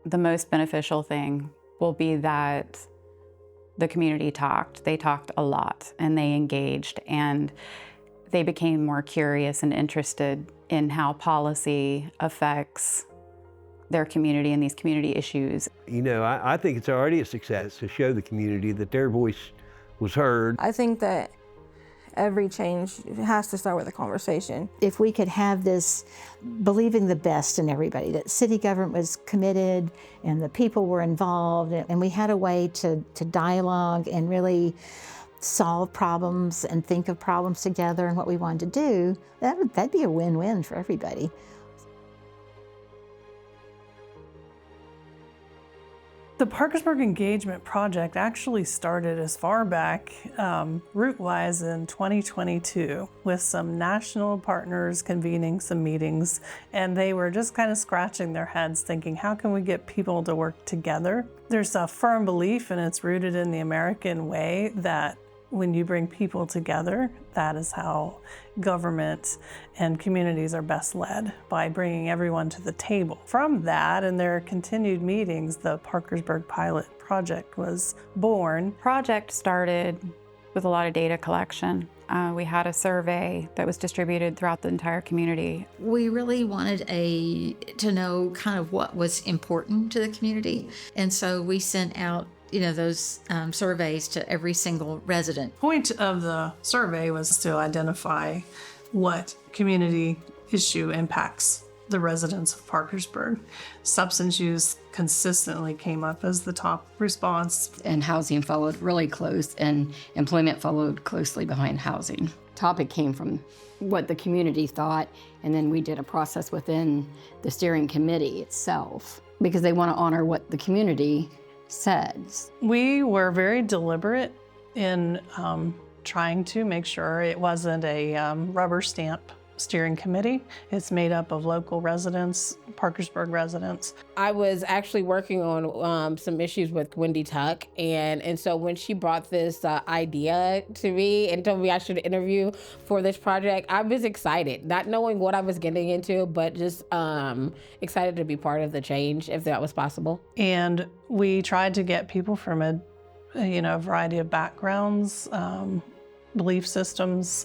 the most beneficial thing will be that the community talked. They talked a lot and they engaged and they became more curious and interested in how policy affects their community and these community issues. You know, I think it's already a success to show the community that their voice was heard. I think that every change has to start with a conversation. If we could have this believing the best in everybody, that city government was committed and the people were involved, and we had a way to dialogue and really solve problems and think of problems together and what we wanted to do, that'd be a win-win for everybody. The Parkersburg Engagement Project actually started as far back, root-wise, in 2022 with some national partners convening some meetings, and they were just kind of scratching their heads thinking, how can we get people to work together? There's a firm belief, and it's rooted in the American way, that when you bring people together, that is how government and communities are best led, by bringing everyone to the table. From that and their continued meetings, the Parkersburg Pilot Project was born. Project started with a lot of data collection. We had a survey that was distributed throughout the entire community. We really wanted to know kind of what was important to the community, and so we sent out those surveys to every single resident. Point of the survey was to identify what community issue impacts the residents of Parkersburg. Substance use consistently came up as the top response. And housing followed really close, and employment followed closely behind housing. Topic came from what the community thought, and then we did a process within the steering committee itself, because they want to honor what the community says. We were very deliberate in trying to make sure it wasn't a rubber stamp steering committee. It's made up of local residents, Parkersburg residents. I was actually working on some issues with Wendy Tuck, and so when she brought this idea to me and told me I should interview for this project, I was excited, not knowing what I was getting into, but just excited to be part of the change, if that was possible. And we tried to get people from a variety of backgrounds, belief systems.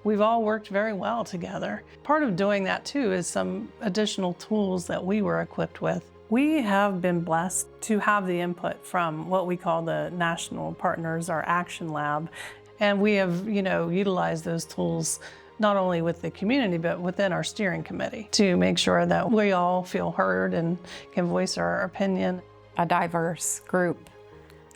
We've all worked very well together. Part of doing that too is some additional tools that we were equipped with. We have been blessed to have the input from what we call the national partners, our action lab, and we have utilized those tools not only with the community, but within our steering committee to make sure that we all feel heard and can voice our opinion. A diverse group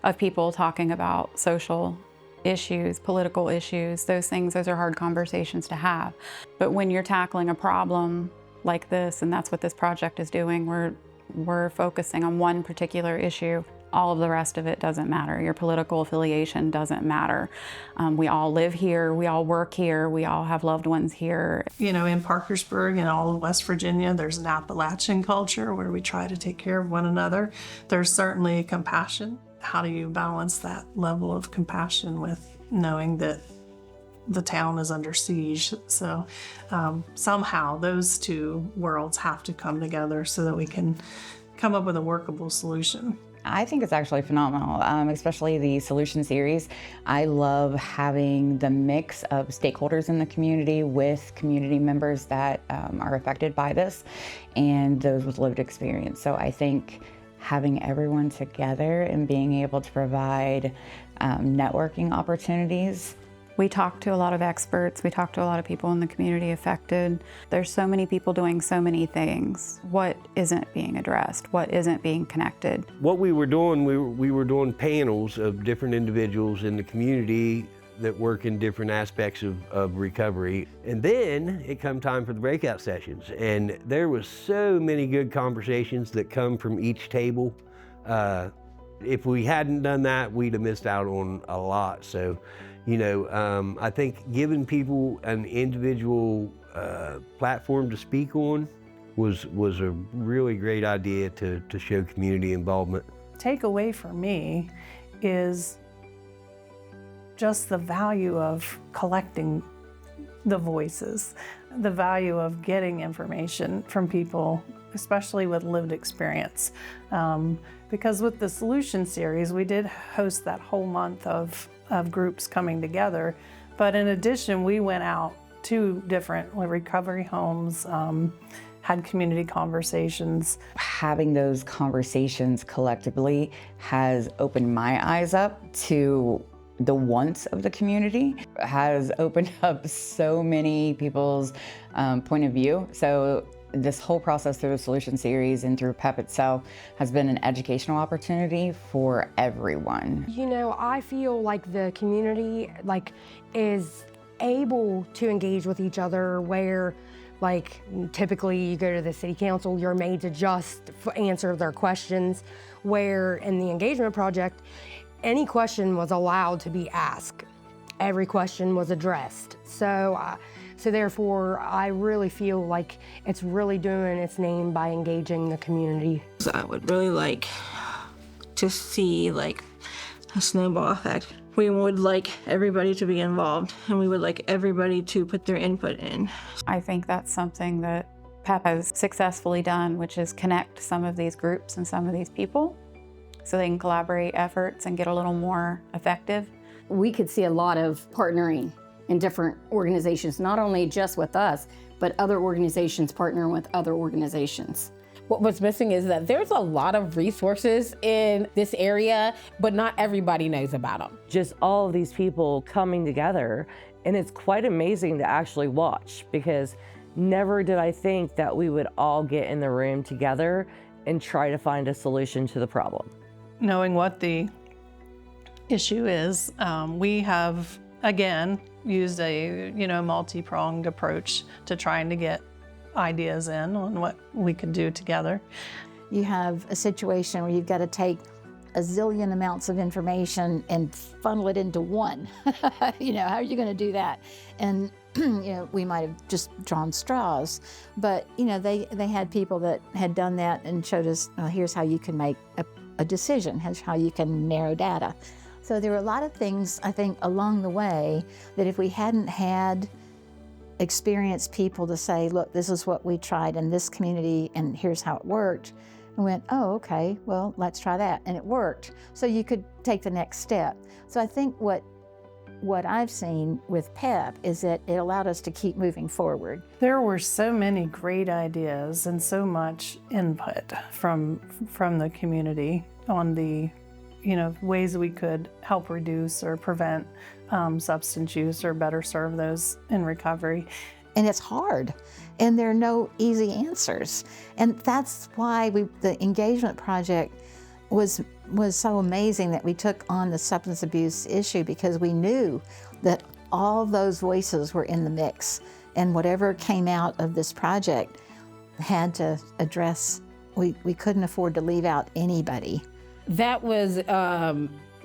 of people talking about social issues, political issues, those are hard conversations to have. But when you're tackling a problem like this, and that's what this project is doing, we're focusing on one particular issue. All of the rest of it doesn't matter. Your political affiliation doesn't matter. We all live here, we all work here, we all have loved ones here. In Parkersburg and all of West Virginia, there's an Appalachian culture where we try to take care of one another. There's certainly compassion. How do you balance that level of compassion with knowing that the town is under siege? So somehow those two worlds have to come together so that we can come up with a workable solution. I think it's actually phenomenal, especially the solution series. I love having the mix of stakeholders in the community with community members that are affected by this and those with lived experience. So I think having everyone together and being able to provide networking opportunities. We talk to a lot of experts, we talk to a lot of people in the community affected. There's so many people doing so many things. What isn't being addressed? What isn't being connected? What we were doing, we were doing panels of different individuals in the community that work in different aspects of recovery. And then it come time for the breakout sessions. And there was so many good conversations that come from each table. If we hadn't done that, we'd have missed out on a lot. So, I think giving people an individual platform to speak on was a really great idea to show community involvement. Takeaway for me is just the value of collecting the voices. the value of getting information from people, especially with lived experience. Because with the Solution Series, we did host that whole month of groups coming together. But in addition, we went out to different recovery homes, had community conversations. Having those conversations collectively has opened my eyes up to the wants of the community, has opened up so many people's point of view. So this whole process through the Solution Series and through PEP itself has been an educational opportunity for everyone. You know, I feel like the community is able to engage with each other where typically you go to the city council, you're made to just answer their questions, where in the engagement project, any question was allowed to be asked. Every question was addressed. So therefore, I really feel like it's really doing its name by engaging the community. I would really like to see a snowball effect. We would like everybody to be involved, and we would like everybody to put their input in. I think that's something that PEP has successfully done, which is connect some of these groups and some of these people so they can collaborate efforts and get a little more effective. We could see a lot of partnering in different organizations, not only just with us, but other organizations partnering with other organizations. What was missing is that there's a lot of resources in this area, but not everybody knows about them. Just all of these people coming together, and it's quite amazing to actually watch, because never did I think that we would all get in the room together and try to find a solution to the problem. Knowing what the issue is, we have, again, used a multi-pronged approach to trying to get ideas in on what we could do together. You have a situation where you've got to take a zillion amounts of information and funnel it into one. How are you going to do that? And we might have just drawn straws, but they had people that had done that and showed us, here's how you can make a decision, here's how you can narrow data. So there were a lot of things, I think, along the way that if we hadn't had experienced people to say, look, this is what we tried in this community and here's how it worked, and went, oh, okay, well, let's try that, and it worked. So you could take the next step. So I think what I've seen with PEP is that it allowed us to keep moving forward. There were so many great ideas and so much input from the community on the ways we could help reduce or prevent substance use or better serve those in recovery. And it's hard, and there are no easy answers. And that's why the engagement project was so amazing, that we took on the substance abuse issue, because we knew that all those voices were in the mix, and whatever came out of this project had to address, we couldn't afford to leave out anybody. That was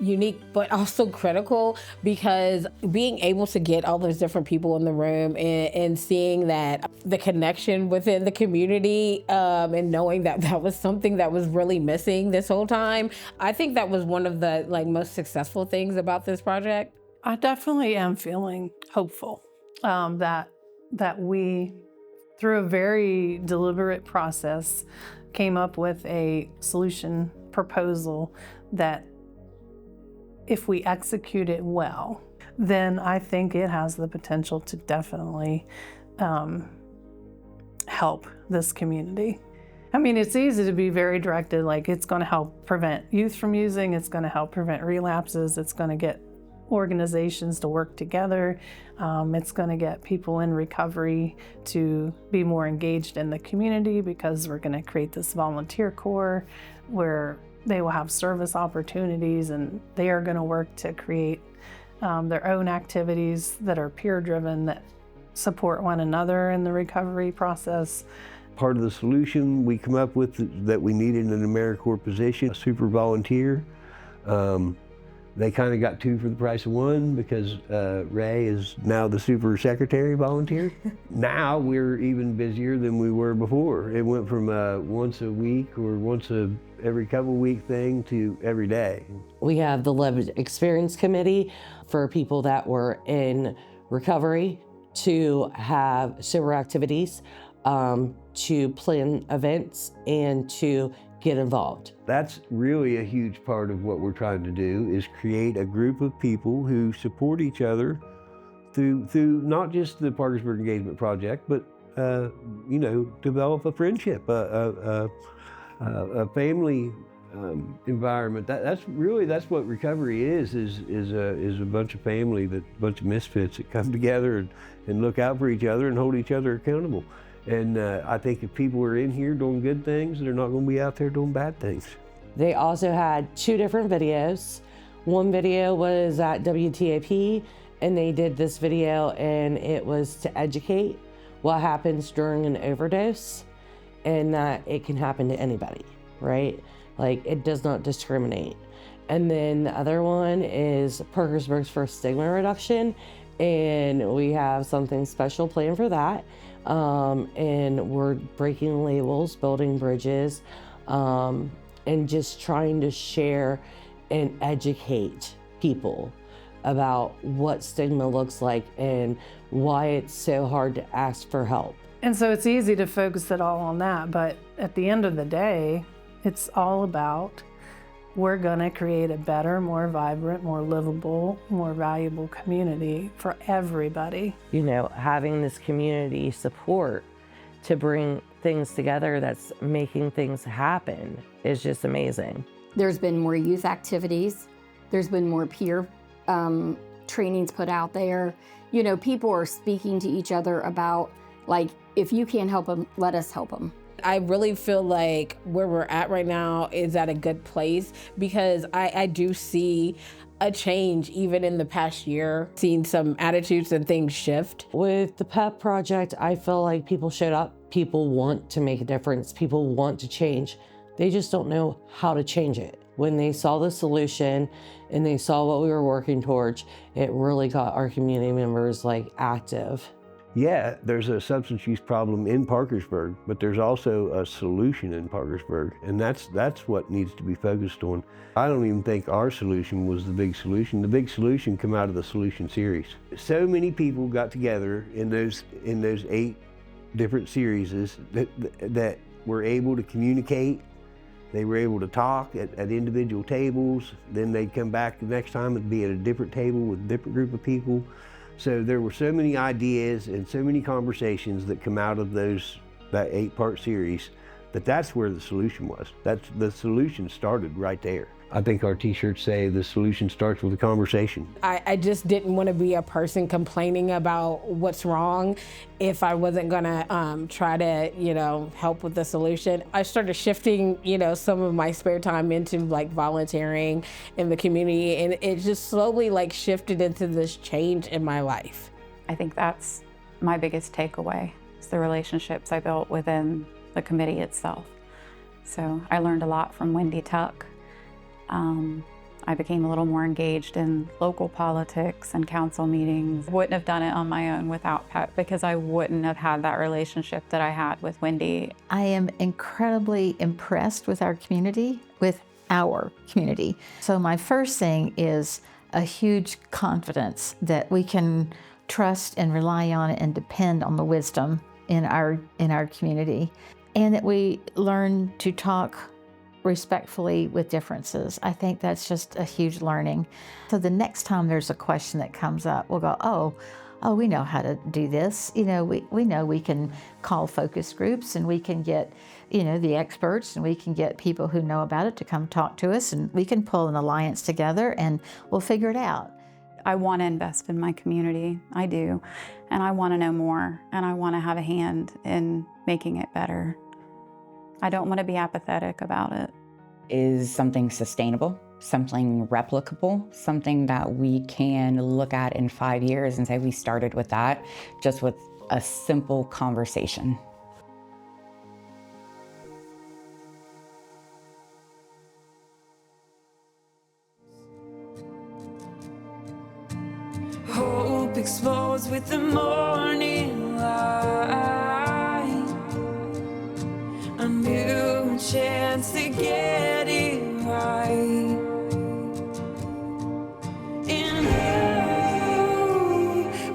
unique, but also critical, because being able to get all those different people in the room and seeing that the connection within the community and knowing that that was something that was really missing this whole time, I think that was one of the most successful things about this project. I definitely am feeling hopeful that we, through a very deliberate process, came up with a solution proposal that, if we execute it well, then I think it has the potential to definitely help this community. I mean, it's easy to be very directed, it's going to help prevent youth from using, it's going to help prevent relapses, it's going to get organizations to work together, it's going to get people in recovery to be more engaged in the community, because we're going to create this volunteer corps where they will have service opportunities, and they are going to work to create their own activities that are peer-driven, that support one another in the recovery process. Part of the solution we come up with that we needed an AmeriCorps position, a super volunteer. They kind of got two for the price of one, because Ray is now the super secretary volunteer. Now we're even busier than we were before. It went from once a week or every couple week thing to every day. We have the Lived Experience Committee for people that were in recovery to have sober activities, to plan events, and to get involved. That's really a huge part of what we're trying to do, is create a group of people who support each other through not just the Parkersburg Engagement Project, but you know, develop a friendship, a family environment. That's what recovery is a bunch of family, a bunch of misfits that come together and look out for each other and hold each other accountable. And I think if people are in here doing good things, they're not going to be out there doing bad things. They also had 2 different videos. One video was at WTAP, and they did this video, and it was to educate what happens during an overdose, and that it can happen to anybody, right? Like, it does not discriminate. And then the other one is Parkersburg's first stigma reduction, and we have something special planned for that. And we're breaking labels, building bridges, and just trying to share and educate people about what stigma looks like and why it's so hard to ask for help. And so it's easy to focus it all on that, but at the end of the day, it's all about, we're gonna create a better, more vibrant, more livable, more valuable community for everybody. You know, having this community support to bring things together that's making things happen is just amazing. There's been more youth activities. There's been more peer trainings put out there. You know, people are speaking to each other about, like, if you can't help them, let us help them. I really feel like where we're at right now is at a good place, because I do see a change even in the past year, seeing some attitudes and things shift. With the PEP project, I feel like people showed up. People want to make a difference. People want to change. They just don't know how to change it. When they saw the solution and they saw what we were working towards, it really got our community members like active. Yeah, there's a substance use problem in Parkersburg, but there's also a solution in Parkersburg, and that's what needs to be focused on. I don't even think our solution was the big solution. The big solution came out of the solution series. So many people got together in those 8 different series that were able to communicate. They were able to talk at individual tables. Then they'd come back the next time and be at a different table with a different group of people. So there were so many ideas and so many conversations that come out of that 8-part series, that's where the solution was. The solution started right there. I think our t-shirts say the solution starts with a conversation. I just didn't want to be a person complaining about what's wrong if I wasn't gonna try to, you know, help with the solution. I started shifting, you know, some of my spare time into like volunteering in the community, and it just slowly like shifted into this change in my life. I think that's my biggest takeaway, is the relationships I built within the committee itself. So I learned a lot from Wendy Tuck. I became a little more engaged in local politics and council meetings. Wouldn't have done it on my own without PEP, because I wouldn't have had that relationship that I had with Wendy. I am incredibly impressed with our community, So my first thing is a huge confidence that we can trust and rely on and depend on the wisdom in our community, and that we learn to talk respectfully with differences. I think that's just a huge learning. So the next time there's a question that comes up, we'll go, oh, we know how to do this. You know, we know we can call focus groups, and we can get, you know, the experts, and we can get people who know about it to come talk to us, and we can pull an alliance together and we'll figure it out. I want to invest in my community, I do, and I want to know more, and I want to have a hand in making it better. I don't want to be apathetic about it. Is something sustainable, something replicable, something that we can look at in 5 years and say we started with that, just with a simple conversation. Hope explodes with the morning light. A new chance to get it right. And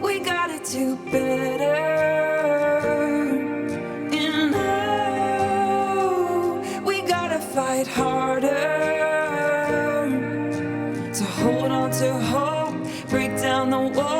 we got it to better. it harder to hold on to hope, break down the walls.